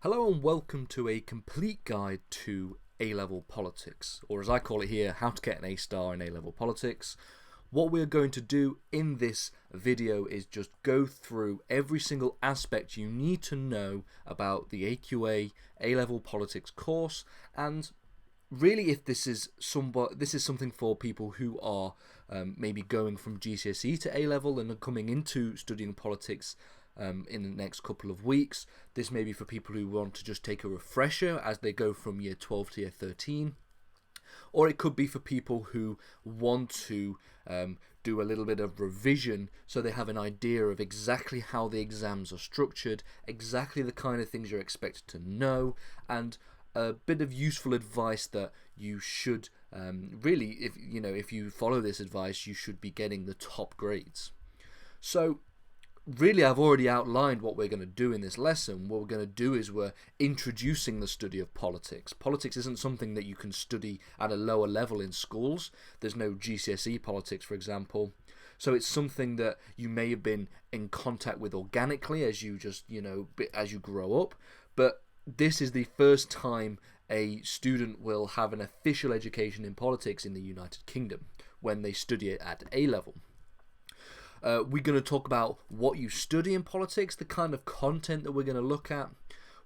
Hello and welcome to a complete guide to A-level politics, or as I call it here, how to get an A star in A-level politics. What we're going to do in this video is just go through every single aspect you need to know about the AQA A-level politics course, and really if this is something for people who are maybe going from GCSE to A-level and are coming into studying politics in the next couple of weeks. This may be for people who want to just take a refresher as they go from year 12 to year 13. Or it could be for people who want to do a little bit of revision so they have an idea of exactly how the exams are structured, exactly the kind of things you're expected to know, and a bit of useful advice that you should really, if you follow this advice, you should be getting the top grades. So really, I've already outlined what we're going to do in this lesson. What we're going to do is we're introducing the study of politics. Politics isn't something that you can study at a lower level in schools. There's no GCSE politics, for example. So it's something that you may have been in contact with organically as you as you grow up. But this is the first time a student will have an official education in politics in the United Kingdom when they study it at A level. We're going to talk about what you study in politics, the kind of content that we're going to look at.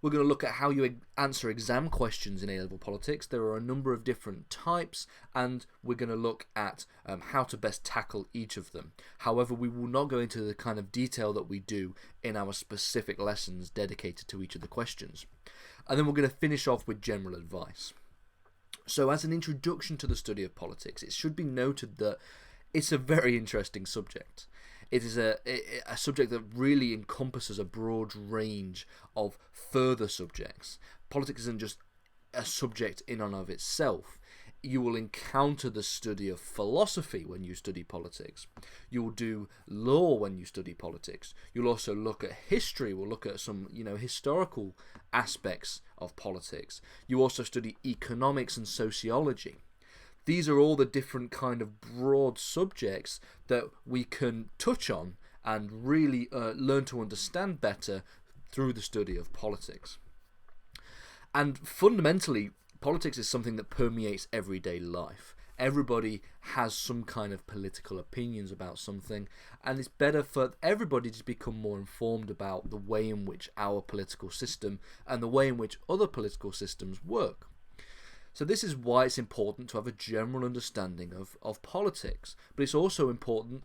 We're going to look at how you answer exam questions in A-level politics. There are a number of different types, and we're going to look at how to best tackle each of them. However, we will not go into the kind of detail that we do in our specific lessons dedicated to each of the questions. And then we're going to finish off with general advice. So as an introduction to the study of politics, it should be noted that it's a very interesting subject. It is a subject that really encompasses a broad range of further subjects. Politics isn't just a subject in and of itself. You will encounter the study of philosophy when you study politics. You will do law when you study politics. You'll also look at history. We'll look at some, historical aspects of politics. You also study economics and sociology. These are all the different kind of broad subjects that we can touch on and really learn to understand better through the study of politics. And fundamentally, politics is something that permeates everyday life. Everybody has some kind of political opinions about something, and it's better for everybody to become more informed about the way in which our political system and the way in which other political systems work. So this is why it's important to have a general understanding of politics. But it's also important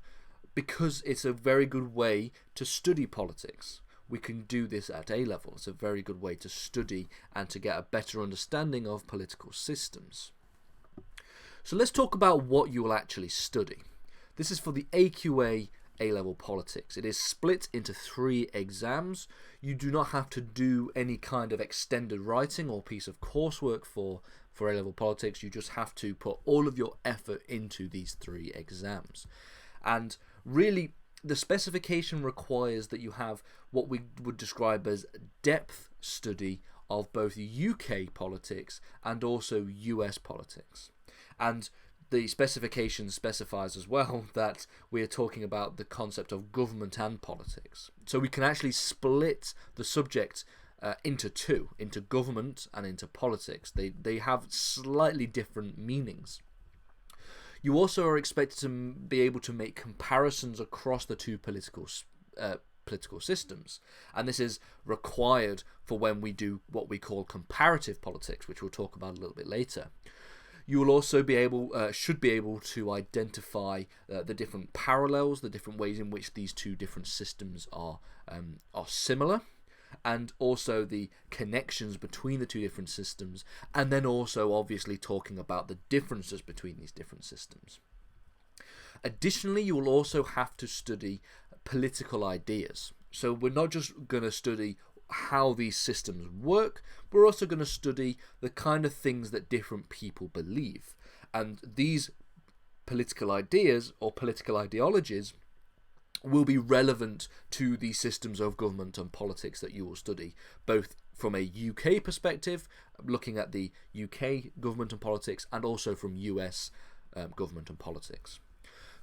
because it's a very good way to study politics. We can do this at A level. It's a very good way to study and to get a better understanding of political systems. So let's talk about what you will actually study. This is for the AQA A-level politics. It is split into 3 exams. You do not have to do any kind of extended writing or piece of coursework for A-level politics. You just have to put all of your effort into these 3 exams. And really, the specification requires that you have what we would describe as depth study of both UK politics and also US politics. And the specification specifies as well that we are talking about the concept of government and politics. So we can actually split the subject into 2, into government and into politics. They have slightly different meanings. You also are expected to be able to make comparisons across the 2 political systems, and this is required for when we do what we call comparative politics, which we'll talk about a little bit later. You will also should be able to identify the different parallels, the different ways in which these 2 different systems are similar, and also the connections between the 2 different systems, and then also obviously talking about the differences between these different systems. Additionally, you will also have to study political ideas. So we're not just going to study how these systems work, we're also going to study the kind of things that different people believe. And these political ideas or political ideologies will be relevant to the systems of government and politics that you will study, both from a UK perspective, looking at the UK government and politics, and also from US government and politics.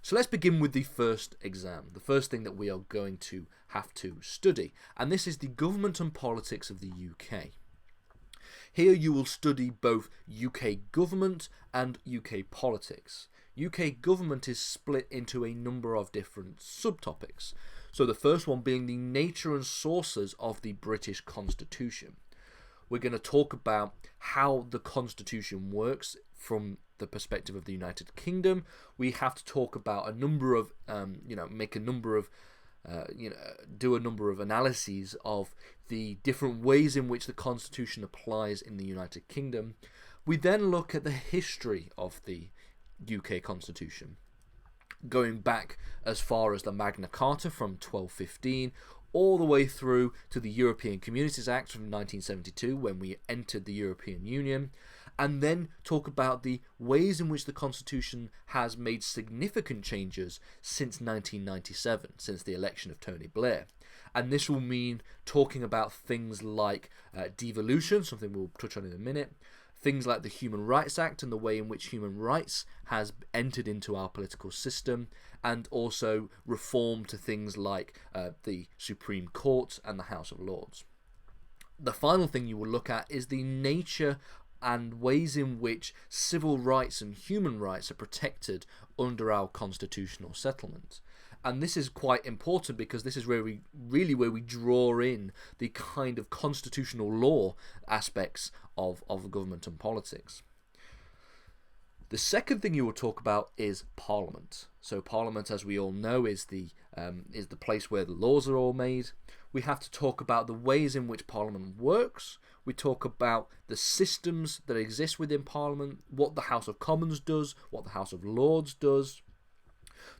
So let's begin with the first exam, the first thing that we are going to have to study, and this is the Government and Politics of the UK. Here you will study both UK government and UK politics. UK government is split into a number of different subtopics. So the first one being the nature and sources of the British Constitution. We're going to talk about how the Constitution works from the perspective of the United Kingdom. We have to talk about a number of, do a number of analyses of the different ways in which the Constitution applies in the United Kingdom. We then look at the history of the UK Constitution, going back as far as the Magna Carta from 1215 all the way through to the European Communities Act from 1972 when we entered the European Union, and then talk about the ways in which the Constitution has made significant changes since 1997, since the election of Tony Blair. And this will mean talking about things like devolution, something we'll touch on in a minute, things like the Human Rights Act and the way in which human rights has entered into our political system, and also reform to things like the Supreme Court and the House of Lords. The final thing you will look at is the nature and ways in which civil rights and human rights are protected under our constitutional settlement. And this is quite important because this is where we draw in the kind of constitutional law aspects of government and politics. The second thing you will talk about is Parliament. So Parliament, as we all know, is the place where the laws are all made. We have to talk about the ways in which Parliament works. We talk about the systems that exist within Parliament, what the House of Commons does, what the House of Lords does,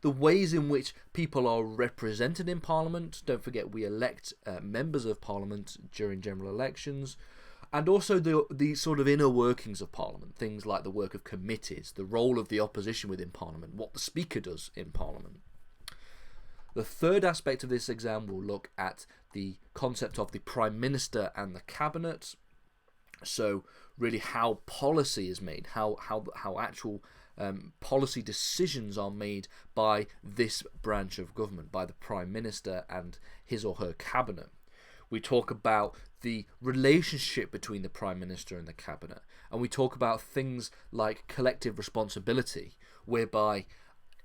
the ways in which people are represented in Parliament. Don't forget we elect members of Parliament during general elections. And also the sort of inner workings of Parliament, things like the work of committees, the role of the opposition within Parliament, what the Speaker does in Parliament. The third aspect of this exam will look at the concept of the Prime Minister and the Cabinet. So really how policy is made, how actual policy decisions are made by this branch of government, by the Prime Minister and his or her Cabinet. We talk about the relationship between the Prime Minister and the Cabinet, and we talk about things like collective responsibility, whereby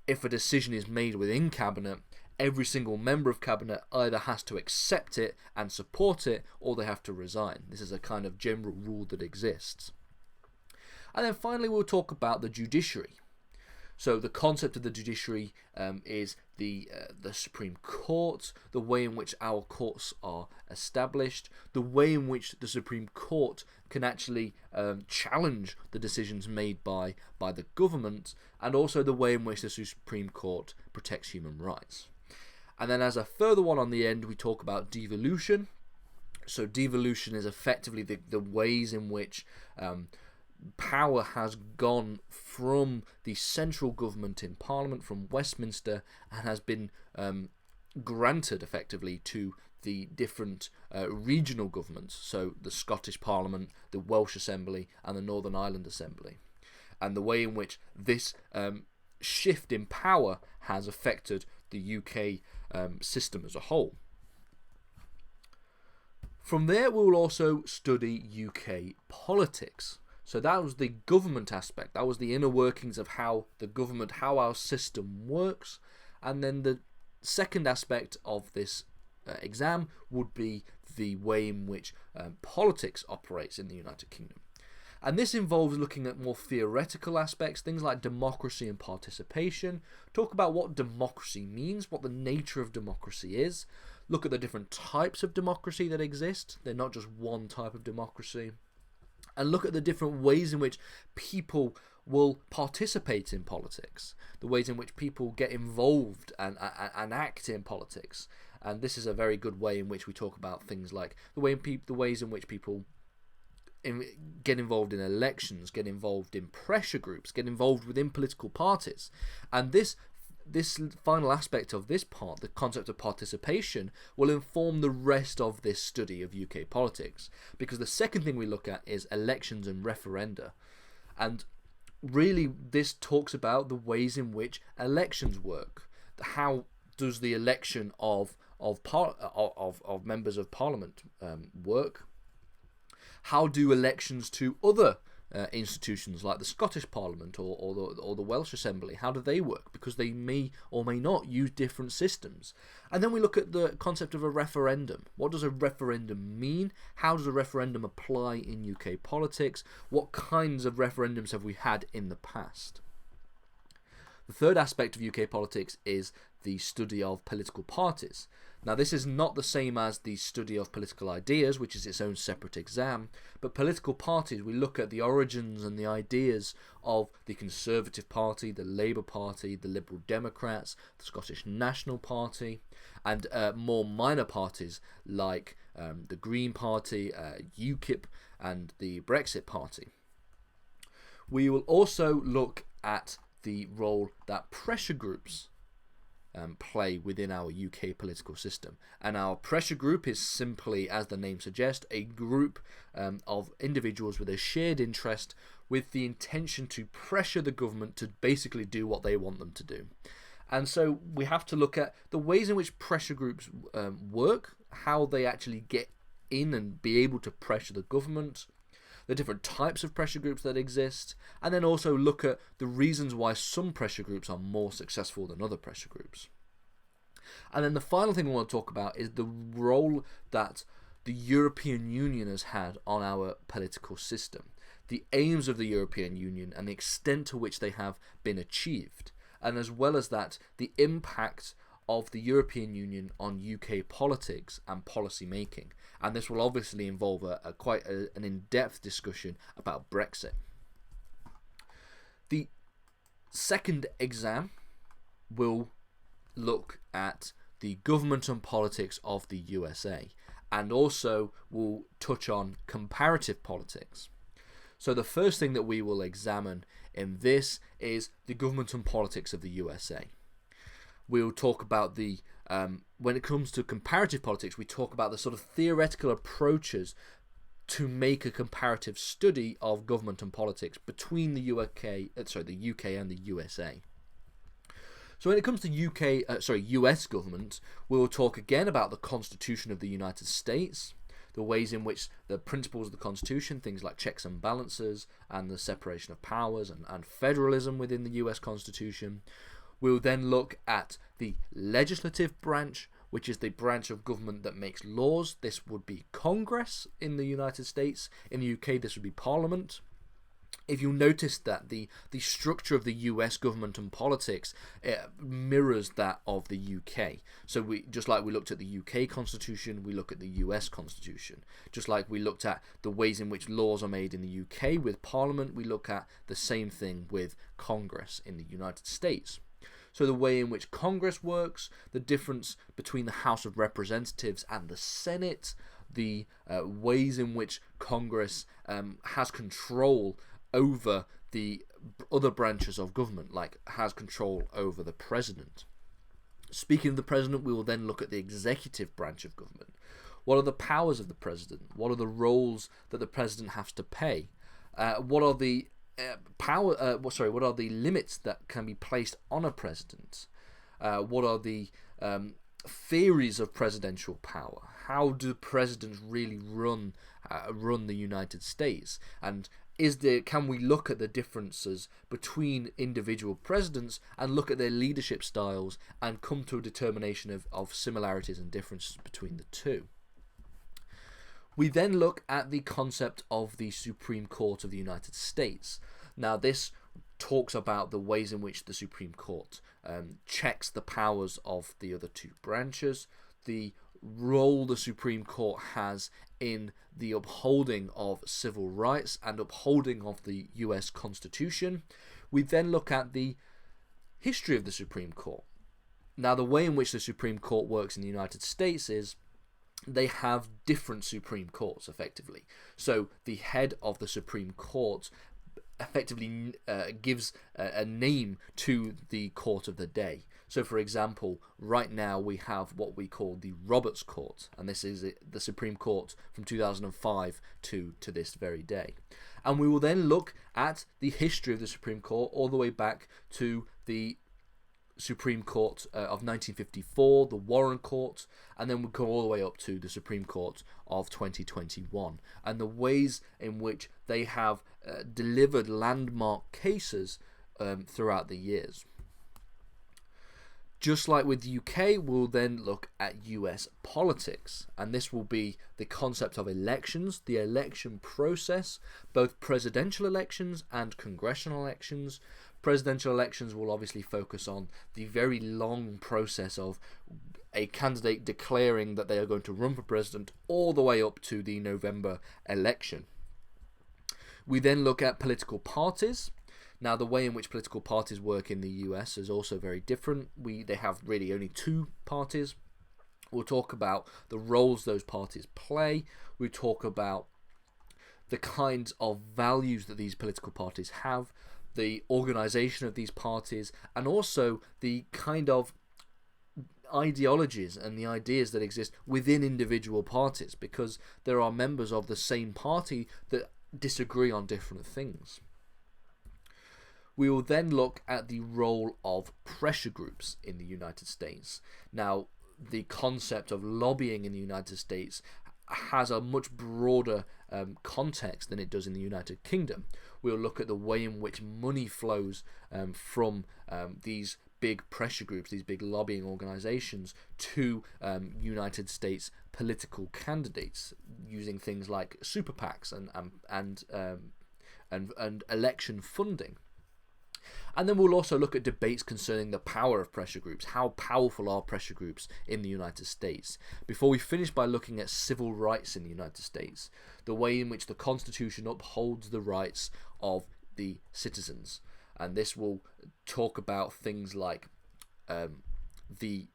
if a decision is made within Cabinet, every single member of Cabinet either has to accept it and support it, or they have to resign. This is a kind of general rule that exists. And then finally we'll talk about the judiciary. So the concept of the judiciary is the Supreme Court, the way in which our courts are established, the way in which the Supreme Court can actually challenge the decisions made by the government, and also the way in which the Supreme Court protects human rights. And then as a further one on the end, we talk about devolution. So devolution is effectively the ways in which power has gone from the central government in Parliament, from Westminster, and has been granted effectively to the different regional governments, so the Scottish Parliament, the Welsh Assembly and the Northern Ireland Assembly, and the way in which this shift in power has affected the UK system as a whole. From there we will also study UK politics. So that was the government aspect, that was the inner workings of how the government, how our system works. And then the second aspect of this exam would be the way in which politics operates in the United Kingdom. And this involves looking at more theoretical aspects, things like democracy and participation, talk about what democracy means, what the nature of democracy is, look at the different types of democracy that exist, they're not just one type of democracy, and look at the different ways in which people will participate in politics, the ways in which people get involved and act in politics. And this is a very good way in which we talk about things like the ways in which people get involved in elections, get involved in pressure groups, get involved within political parties. And this final aspect of this part, the concept of participation, will inform the rest of this study of UK politics, because the second thing we look at is elections and referenda. And really this talks about the ways in which elections work. How does the election of members of parliament work? How do elections to other institutions like the Scottish Parliament or the Welsh Assembly, how do they work? Because they may or may not use different systems. And then we look at the concept of a referendum. What does a referendum mean? How does a referendum apply in UK politics? What kinds of referendums have we had in the past? The third aspect of UK politics is the study of political parties. Now, this is not the same as the study of political ideas, which is its own separate exam, but political parties, we look at the origins and the ideas of the Conservative Party, the Labour Party, the Liberal Democrats, the Scottish National Party, and more minor parties like the Green Party, UKIP, and the Brexit Party. We will also look at the role that pressure groups play within our UK political system. And our pressure group is simply, as the name suggests, a group of individuals with a shared interest with the intention to pressure the government to basically do what they want them to do. And so we have to look at the ways in which pressure groups work, how they actually get in and be able to pressure the government, the different types of pressure groups that exist, and then also look at the reasons why some pressure groups are more successful than other pressure groups. And then the final thing we want to talk about is the role that the European Union has had on our political system, the aims of the European Union and the extent to which they have been achieved, and as well as that, the impact of the European Union on UK politics and policy making. And this will obviously involve quite an in-depth discussion about Brexit. The second exam will look at the government and politics of the USA, and also will touch on comparative politics. So the first thing that we will examine in this is the government and politics of the USA. We'll talk about the when it comes to comparative politics, we talk about the sort of theoretical approaches to make a comparative study of government and politics between the UK and the USA. So when it comes to US government, we'll talk again about the Constitution of the United States, the ways in which the principles of the Constitution, things like checks and balances and the separation of powers and federalism within the US Constitution. We'll then look at the legislative branch, which is the branch of government that makes laws. This would be Congress in the United States. In the UK, this would be Parliament. If you notice that the structure of the US government and politics mirrors that of the UK. So just like we looked at the UK Constitution, we look at the US Constitution. Just like we looked at the ways in which laws are made in the UK with Parliament, we look at the same thing with Congress in the United States. So the way in which Congress works, the difference between the House of Representatives and the Senate, the ways in which Congress has control over the other branches of government, like has control over the president. Speaking of the president, we will then look at the executive branch of government. What are the powers of the president? What are the roles that the president has to play? What are the what are the limits that can be placed on a president? What are the theories of presidential power? How do presidents really run the United States? And can we look at the differences between individual presidents and look at their leadership styles and come to a determination of similarities and differences between the two? We then look at the concept of the Supreme Court of the United States. Now, this talks about the ways in which the Supreme Court checks the powers of the other two branches, the role the Supreme Court has in the upholding of civil rights and upholding of the US Constitution. We then look at the history of the Supreme Court. Now, the way in which the Supreme Court works in the United States is they have different Supreme Courts, effectively. So the head of the Supreme Court effectively gives a name to the court of the day. So, for example, right now we have what we call the Roberts Court, and this is the Supreme Court from 2005 to this very day. And we will then look at the history of the Supreme Court all the way back to the Supreme Court of 1954, the Warren Court, and then we'll go all the way up to the Supreme Court of 2021, and the ways in which they have delivered landmark cases throughout the years. Just like with the UK, we'll then look at US politics, and this will be the concept of elections, the election process, both presidential elections and congressional elections. Presidential elections will obviously focus on the very long process of a candidate declaring that they are going to run for president all the way up to the November election. We then look at political parties. Now, the way in which political parties work in the US is also very different. They have really only two parties. We'll talk about the roles those parties play. We talk about the kinds of values that these political parties have, the organization of these parties, and also the kind of ideologies and the ideas that exist within individual parties, because there are members of the same party that disagree on different things. We will then look at the role of pressure groups in the United States. Now, the concept of lobbying in the United States has a much broader context than it does in the United Kingdom. We'll look at the way in which money flows from these big pressure groups, these big lobbying organizations, to United States political candidates, using things like super PACs and election funding. And then we'll also look at debates concerning the power of pressure groups. How powerful are pressure groups in the United States? Before we finish by looking at civil rights in the United States, the way in which the Constitution upholds the rights of the citizens. And this will talk about things like the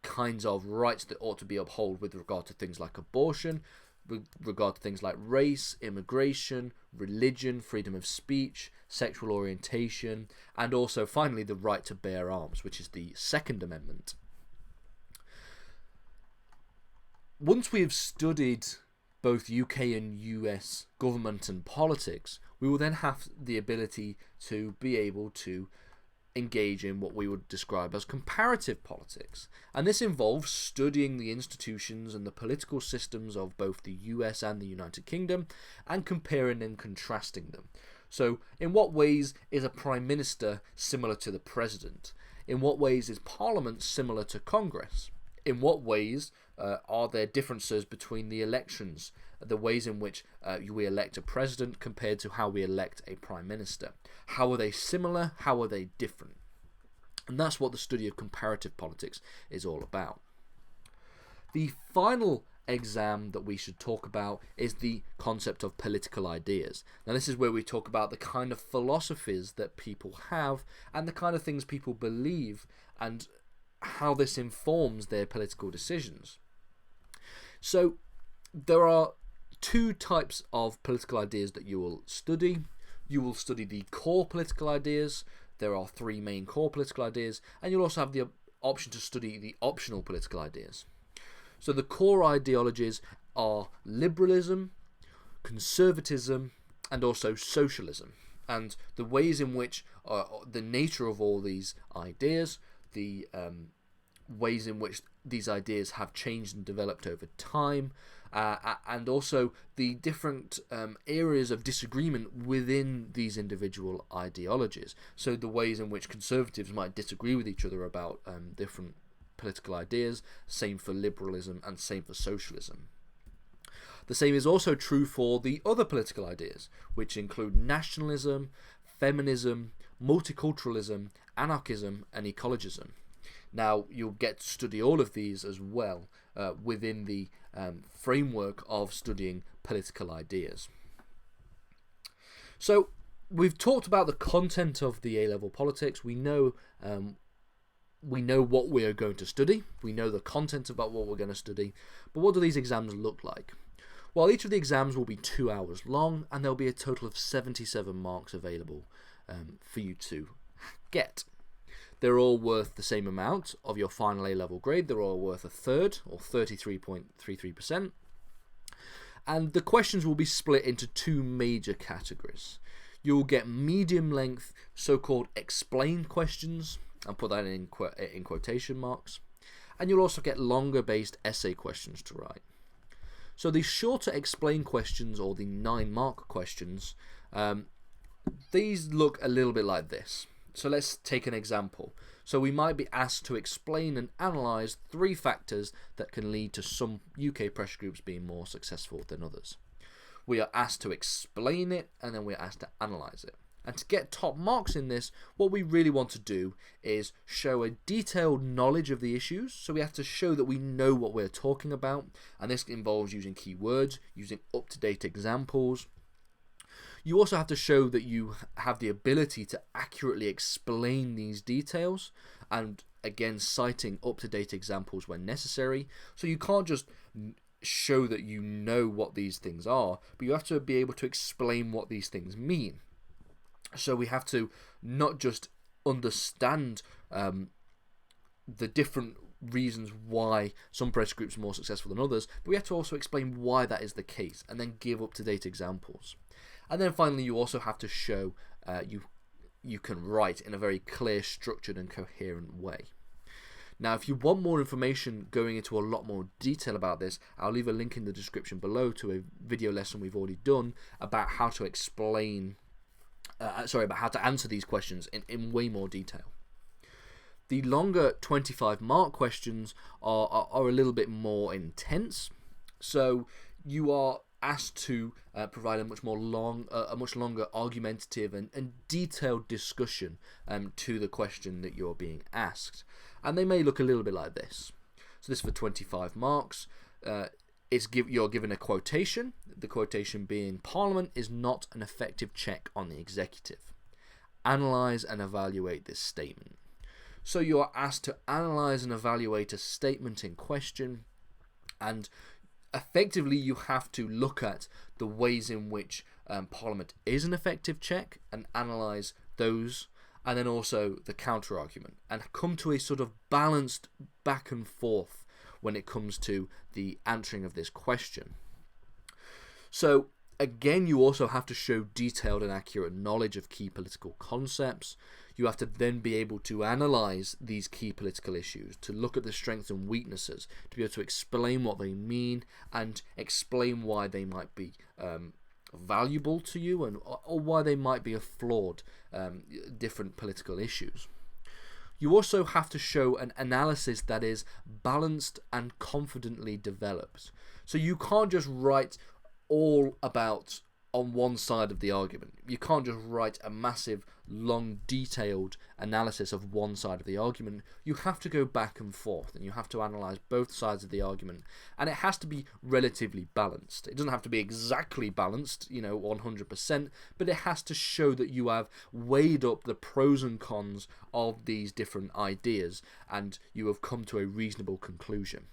kinds of rights that ought to be upheld with regard to things like abortion, with regard to things like race, immigration, religion, freedom of speech, sexual orientation, and also finally the right to bear arms, which is the Second Amendment. Once we have studied both UK and US government and politics, we will then have the ability to be able to engage in what we would describe as comparative politics. And this involves studying the institutions and the political systems of both the US and the United Kingdom and comparing and contrasting them. So, in what ways is a Prime Minister similar to the President? In what ways is Parliament similar to Congress? In what ways are there differences between the elections, the ways in which we elect a president compared to how we elect a prime minister? How are they similar? How are they different? And that's what the study of comparative politics is all about. The final exam that we should talk about is the concept of political ideas. Now, this is where we talk about the kind of philosophies that people have and the kind of things people believe and how this informs their political decisions. So there are two types of political ideas that you will study. You will study the core political ideas. There are three main core political ideas, and you'll also have the option to study the optional political ideas. So the core ideologies are liberalism, conservatism, and also socialism. And the ways in which the nature of all these ideas, the ways in which these ideas have changed and developed over time, and also the different areas of disagreement within these individual ideologies. So the ways in which conservatives might disagree with each other about different political ideas, same for liberalism and same for socialism. The same is also true for the other political ideas, which include nationalism, feminism, multiculturalism, anarchism, and ecologism. Now, you'll get to study all of these as well within the framework of studying political ideas. So, we've talked about the content of the A-level politics. We know what we are going to study. We know the content about what we're going to study. But what do these exams look like? Well, each of the exams will be 2 hours long, and there'll be a total of 77 marks available for you to get. They're all worth the same amount of your final A-level grade. They're all worth a third, or 33.33%. And the questions will be split into two major categories. You'll get medium length, so-called explain questions, I'll put that in quotation marks, and you'll also get longer based essay questions to write. So the shorter explain questions, or the 9-mark questions, these look a little bit like this. So let's take an example. So we might be asked to explain and analyse 3 factors that can lead to some UK pressure groups being more successful than others. We are asked to explain it, and then we're asked to analyse it. And to get top marks in this, what we really want to do is show a detailed knowledge of the issues. So we have to show that we know what we're talking about, and this involves using keywords, using up-to-date examples. You also have to show that you have the ability to accurately explain these details, and again citing up-to-date examples when necessary. So you can't just show that you know what these things are, but you have to be able to explain what these things mean. So we have to not just understand the different reasons why some pressure groups are more successful than others, but we have to also explain why that is the case, and then give up-to-date examples. And then finally, you also have to show you can write in a very clear, structured and coherent way. Now, if you want more information going into a lot more detail about this, I'll leave a link in the description below to a video lesson we've already done about how to explain, about how to answer these questions in way more detail. The longer 25-mark questions are a little bit more intense. So you are asked to provide a much longer argumentative and detailed discussion to the question that you're being asked, and they may look a little bit like this. So this for 25 marks. You're given a quotation. The quotation being, "Parliament is not an effective check on the executive. Analyse and evaluate this statement." So you are asked to analyse and evaluate a statement in question, and effectively you have to look at the ways in which Parliament is an effective check and analyse those, and then also the counter argument, and come to a sort of balanced back and forth when it comes to the answering of this question. So again, you also have to show detailed and accurate knowledge of key political concepts. You have to then be able to analyse these key political issues, to look at the strengths and weaknesses, to be able to explain what they mean and explain why they might be valuable to you, and or why they might be flawed different political issues. You also have to show an analysis that is balanced and confidently developed. So you can't just write all about on one side of the argument. You can't just write a massive, long, detailed analysis of one side of the argument. You have to go back and forth, and you have to analyse both sides of the argument, and it has to be relatively balanced. It doesn't have to be exactly balanced, 100%, but it has to show that you have weighed up the pros and cons of these different ideas, and you have come to a reasonable conclusion.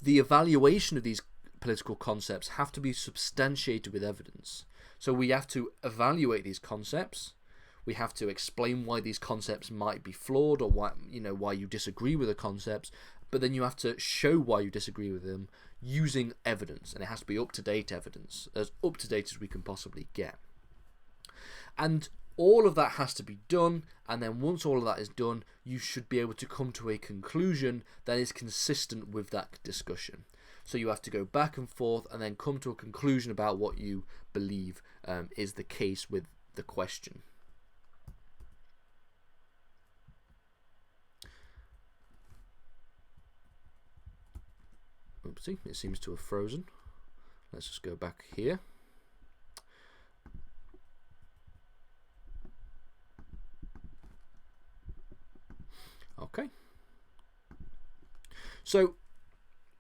The evaluation of these political concepts have to be substantiated with evidence. So we have to evaluate these concepts. We have to explain why these concepts might be flawed, or why you disagree with the concepts. But then you have to show why you disagree with them using evidence, and it has to be up-to-date evidence, as up-to-date as we can possibly get. And all of that has to be done, and then once all of that is done, you should be able to come to a conclusion that is consistent with that discussion. So you have to go back and forth and then come to a conclusion about what you believe is the case with the question. Oopsie, it seems to have frozen. Let's just go back here. Okay. So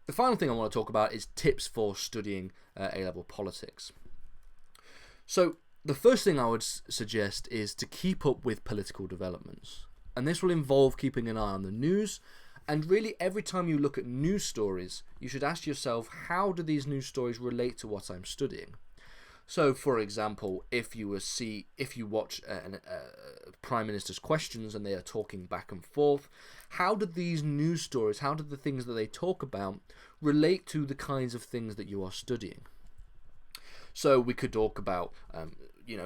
the final thing I want to talk about is tips for studying A-level politics. So the first thing I would suggest is to keep up with political developments. And this will involve keeping an eye on the news. And really, every time you look at news stories, you should ask yourself, how do these news stories relate to what I'm studying? So, for example, if you watch Prime Minister's questions and they are talking back and forth, how did these news stories, how did the things that they talk about relate to the kinds of things that you are studying? So we could talk about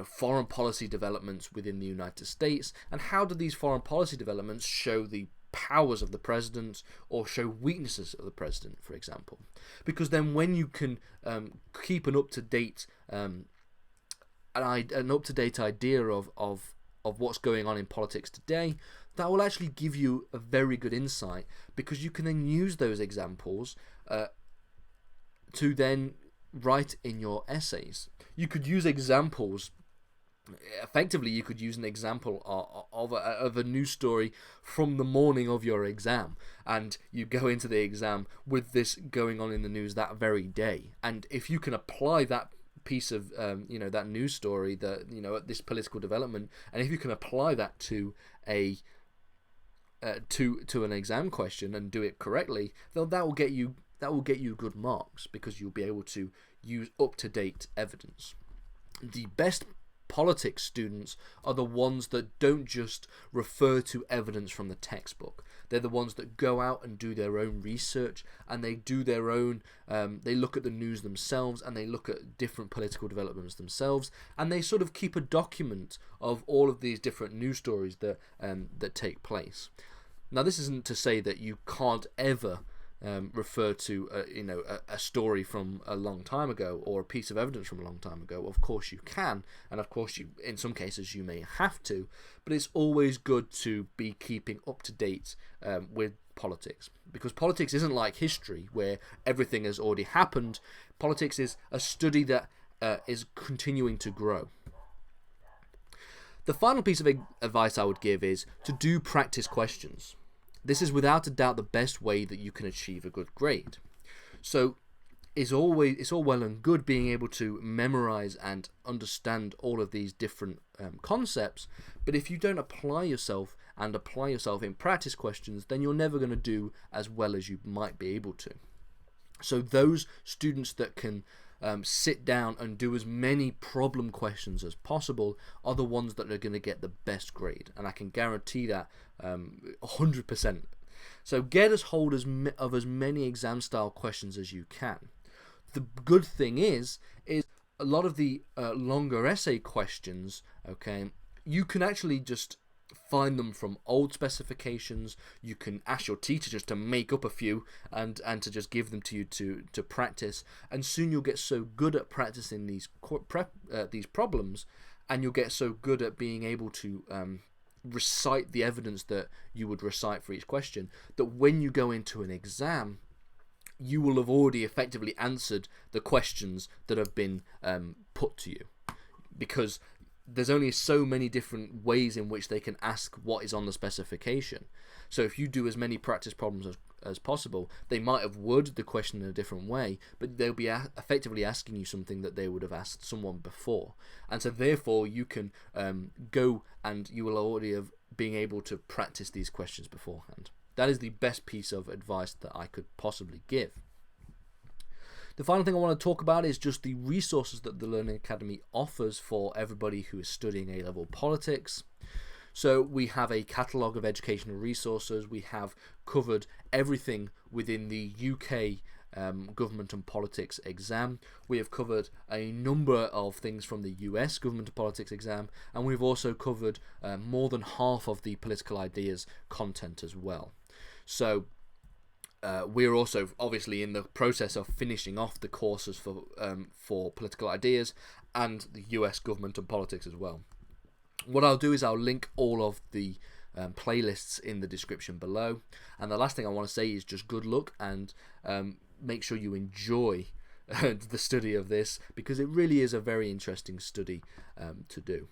foreign policy developments within the United States, and how do these foreign policy developments show the powers of the president or show weaknesses of the president, for example. Because then when you can keep an up-to-date idea of what's going on in politics today, that will actually give you a very good insight, because you can then use those examples to then write in your essays. You could use examples. Effectively, you could use an example of a news story from the morning of your exam, and you go into the exam with this going on in the news that very day. And if you can apply that piece of that news story, this political development, and if you can apply that to to an exam question and do it correctly, then that will get you good marks, because you'll be able to use up-to-date evidence. The best politics students are the ones that don't just refer to evidence from the textbook. They're the ones that go out and do their own research, and they do their own they look at the news themselves, and they look at different political developments themselves, and they sort of keep a document of all of these different news stories that take place. Now, this isn't to say that you can't ever refer to a story from a long time ago, or a piece of evidence from a long time ago. Of course you can, and of course you, in some cases, you may have to, but it's always good to be keeping up to date with politics, because politics isn't like history where everything has already happened. Politics is a study that is continuing to grow. The final piece of advice I would give is to do practice questions. This is without a doubt the best way that you can achieve a good grade. So it's all well and good being able to memorize and understand all of these different concepts, but if you don't apply yourself in practice questions, then you're never going to do as well as you might be able to. So those students that can sit down and do as many problem questions as possible are the ones that are going to get the best grade, and I can guarantee that 100%. So get hold of as many exam style questions as you can. The good thing is a lot of the longer essay questions, okay, you can actually just find them from old specifications. You can ask your teacher just to make up a few and to just give them to you to practice, and soon you'll get so good at practicing these problems, and you'll get so good at being able to recite the evidence that you would recite for each question, that when you go into an exam, you will have already effectively answered the questions that have been put to you, because there's only so many different ways in which they can ask what is on the specification. So if you do as many practice problems as possible, they might have worded the question in a different way, but they'll be effectively asking you something that they would have asked someone before. And so therefore you can go and you will already have been able to practice these questions beforehand. That is the best piece of advice that I could possibly give. The final thing I want to talk about is just the resources that the Learning Academy offers for everybody who is studying A-level politics. So we have a catalogue of educational resources. We have covered everything within the UK Government and Politics exam. We have covered a number of things from the US Government and Politics exam, and we've also covered more than half of the political ideas content as well. So we're also obviously in the process of finishing off the courses for political ideas and the US Government and Politics as well. What I'll do is I'll link all of the playlists in the description below, and the last thing I want to say is just good luck, and make sure you enjoy the study of this, because it really is a very interesting study to do.